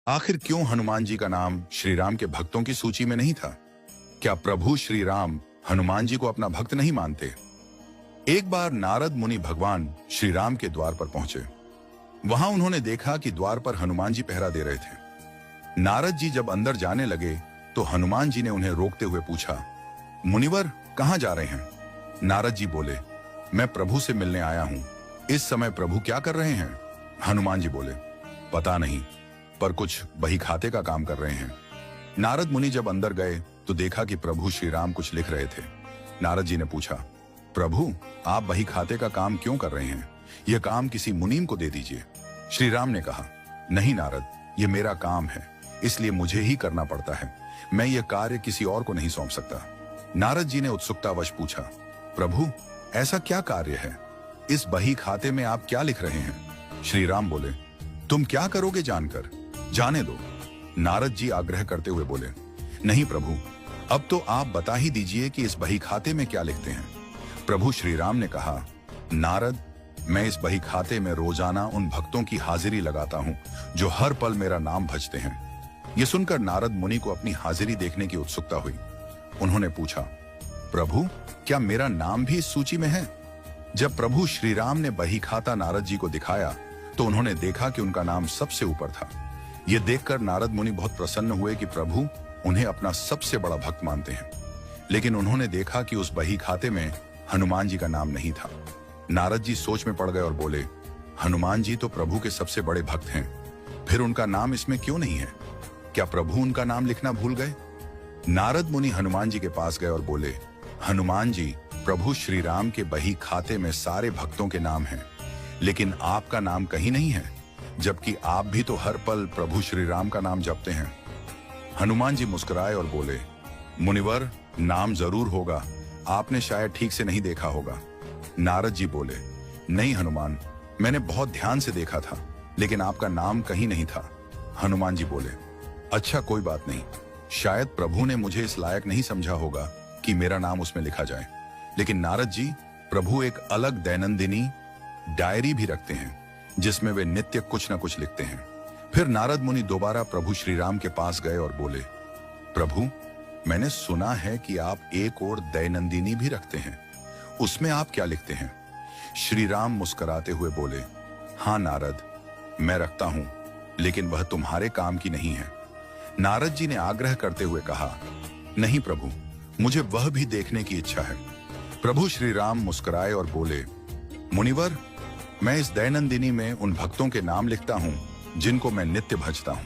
आखिर क्यों हनुमान जी का नाम श्री राम के भक्तों की सूची में नहीं था? क्या प्रभु श्री राम हनुमान जी को अपना भक्त नहीं मानते? एक बार नारद मुनि भगवान श्री राम के द्वार पर पहुंचे। वहां उन्होंने देखा कि द्वार पर हनुमान जी पहरा दे रहे थे। नारद जी जब अंदर जाने लगे तो हनुमान जी ने उन्हें रोकते हुए पूछा, मुनिवर कहां जा रहे हैं? नारद जी बोले, मैं प्रभु से मिलने आया हूं। इस समय प्रभु क्या कर रहे हैं? हनुमान जी बोले, पता नहीं, पर कुछ बही खाते का काम कर रहे हैं। नारद मुनि जब अंदर गए तो देखा कि प्रभु श्री राम कुछ लिख रहे थे। नारद जी ने पूछा, प्रभु आप बही खाते का काम क्यों कर रहे हैं? यह काम किसी मुनीम को दे दीजिए। श्री राम ने कहा, नहीं नारद, यह मेरा काम है, इसलिए मुझे ही करना पड़ता है। मैं यह कार्य किसी और को नहीं सौंप सकता। नारद जी ने उत्सुकतावश पूछा, प्रभु ऐसा क्या कार्य है? इस बही खाते में आप क्या लिख रहे हैं? श्री राम बोले, तुम क्या करोगे जानकर? जाने दो। नारद जी आग्रह करते हुए बोले, नहीं प्रभु, अब तो आप बता ही दीजिए कि इस बही खाते में क्या लिखते हैं। प्रभु श्री राम ने कहा, नारद, मैं इस बही खाते में रोजाना उन भक्तों की हाजिरी लगाता हूं जो हर पल मेरा नाम भजते हैं। यह सुनकर नारद मुनि को अपनी हाजिरी देखने की उत्सुकता हुई। उन्होंने पूछा, प्रभु क्या मेरा नाम भी इस सूची में है? जब प्रभु श्री राम ने बही खाता नारद जी को दिखाया तो उन्होंने देखा कि उनका नाम सबसे ऊपर था। यह देखकर नारद मुनि बहुत प्रसन्न हुए कि प्रभु उन्हें अपना सबसे बड़ा भक्त मानते हैं। लेकिन उन्होंने देखा कि उस बही खाते में हनुमान जी का नाम नहीं था। नारद जी सोच में पड़ गए और बोले, हनुमान जी तो प्रभु के सबसे बड़े भक्त हैं, फिर उनका नाम इसमें क्यों नहीं है? क्या प्रभु उनका नाम लिखना भूल गए? नारद मुनि हनुमान जी के पास गए और बोले, हनुमान जी, प्रभु श्री राम के बही खाते में सारे भक्तों के नाम हैं, लेकिन आपका नाम कहीं नहीं है, जबकि आप भी तो हर पल प्रभु श्री राम का नाम जपते हैं। हनुमान जी मुस्कुराए और बोले, मुनिवर, नाम जरूर होगा, आपने शायद ठीक से नहीं देखा होगा। नारद जी बोले, नहीं हनुमान, मैंने बहुत ध्यान से देखा था, लेकिन आपका नाम कहीं नहीं था। हनुमान जी बोले, अच्छा कोई बात नहीं, शायद प्रभु ने मुझे इस लायक नहीं समझा होगा कि मेरा नाम उसमें लिखा जाए। लेकिन नारद जी, प्रभु एक अलग दैनंदिनी डायरी भी रखते हैं जिसमें वे नित्य कुछ न कुछ लिखते हैं। फिर नारद मुनि दोबारा प्रभु श्री राम के पास गए और बोले, प्रभु मैंने सुना है कि आप एक और दैनंदिनी भी रखते हैं, उसमें आप क्या लिखते हैं? श्री राम मुस्कुराते हुए बोले, हाँ नारद, मैं रखता हूं, लेकिन वह तुम्हारे काम की नहीं है। नारद जी ने आग्रह करते हुए कहा, नहीं प्रभु, मुझे वह भी देखने की इच्छा है। प्रभु श्री राम मुस्कुराए और बोले, मुनिवर, मैं इस दैनंदिनी में उन भक्तों के नाम लिखता हूं जिनको मैं नित्य भजता हूं।